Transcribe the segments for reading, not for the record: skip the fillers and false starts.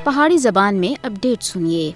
پہاڑی زبان میں اپڈیٹ سنیے۔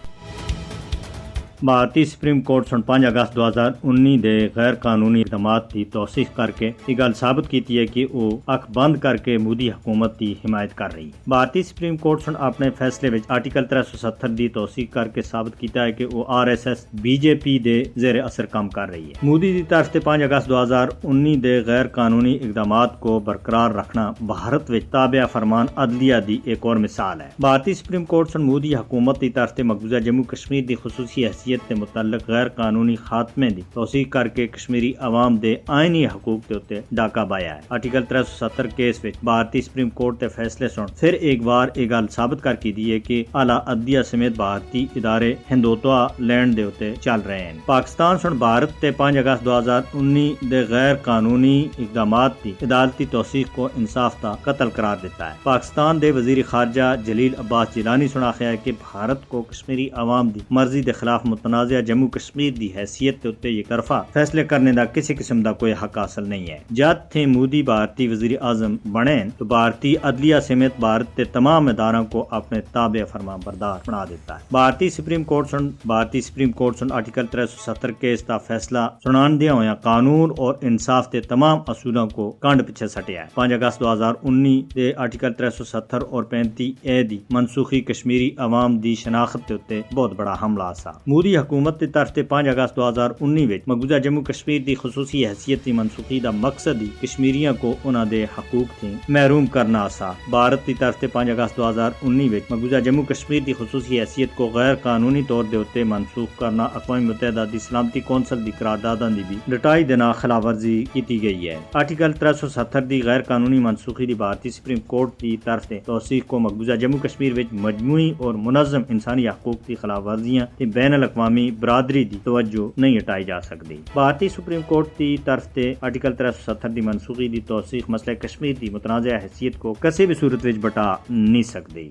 بھارتی سپریم کورٹ 5 اگست 2019 دے غیر قانونی اقدامات کی توثیق کر کے یہ گل ثابت کی ہے کہ وہ اکھ بند کر کے مودی حکومت کی حمایت کر رہی ہے۔ بھارتی سپریم کورٹ اپنے فیصلے وچ آرٹیکل 370 دی توثیق کر کے ثابت کیتا ہے کہ وہ RSS BJP دے زیر اثر کام کر رہی ہے۔ مودی دی طرف سے 5 اگست 2019 دے غیر قانونی اقدامات کو برقرار رکھنا بھارت وچ تابع فرمان عدلیہ دی ایک اور مثال ہے۔ بھارتی سپریم کورٹ مودی حکومت کی طرف سے مقبوضہ جموں کشمیر دی خصوصی حیثیت کے متعلق غیر قانونی خاتمے دی توثیق کر کے کشمیری عوام دے آئینی حقوق کے اتنے ڈاکہ بایا ہے۔ آرٹیکل 370 کیس وچ بھارتی سپریم کورٹ کے فیصلے سن پھر ایک بار یہ گل ثابت کر کی دی ہے کہ اعلیٰ عدلیہ سمیت بھارتی ادارے ہندوتوا لینڈ دے اتنے چل رہے ہیں۔ پاکستان سن بھارت تے 5 اگست 2019 دے غیر قانونی اقدامات دی عدالتی توثیق کو انصاف دا قتل قرار دیتا ہے۔ پاکستان دے وزیر خارجہ جلیل عباس جیلانی سن آخیا ہے کہ بھارت کو کشمیری عوام دی مرضی دے خلاف متنازع جموں کشمیر دی حیثیت تے اتنے یک طرفہ فیصلے کرنے دا کسی قسم دا کوئی حق حاصل نہیں ہے۔ جد تھے مودی بھارتی وزیر اعظم بنے تو بھارتی عدلیہ سمیت بھارت کے تمام اداروں کو اپنے تابع فرما بردار بنا دیتا ہے۔ بھارتی سپریم کورٹ سن آرٹیکل 370 کیس دا فیصلہ سنان دیا ہویا قانون اور انصاف کے تمام اصولوں کو کانڈ پیچھے سٹیا ہے۔ 5 اگست 2019 دے آرٹیکل 370 اور 35A دی منسوخی کشمیری عوام دی شناخت کے اتنے بہت بڑا حملہ سا۔ مودی حکومت کی طرف سے 5 اگست 2019 وچ مقبوضہ جموں کشمیر دی خصوصی حیثیت کی منسوخی دا مقصد ہی کشمیریاں کو انہاں دے حقوق تھی محروم کرنا سا۔ بھارت کی طرف سے 5 اگست 2019 وچ مقبوضہ جموں کشمیر دی خصوصی حیثیت کو غیر قانونی طور دے اتنے منسوخ کرنا اقوام متحدہ دی سلامتی کونسل دی قرارداداں دی بھی ڈٹائی دینا خلاف ورزی کی گئی ہے۔ آرٹیکل 370 دی غیر قانونی منسوخی دی بھارتی سپریم کورٹ کی طرف سے توثیق کو مقبوضہ جموں کشمیر وچ مجموعی اور منظم انسانی حقوق کی خلاف ورزیاں تے بین الاقوامی برادری دی توجہ نہیں ہٹائی جا سکتی۔ بھارتی سپریم کورٹ کی طرف سے آرٹیکل 370 دی منسوخی دی توثیق مسئلہ کشمیر دی متنازع حیثیت کو کسی بھی صورت وچ بٹا نہیں سکتی۔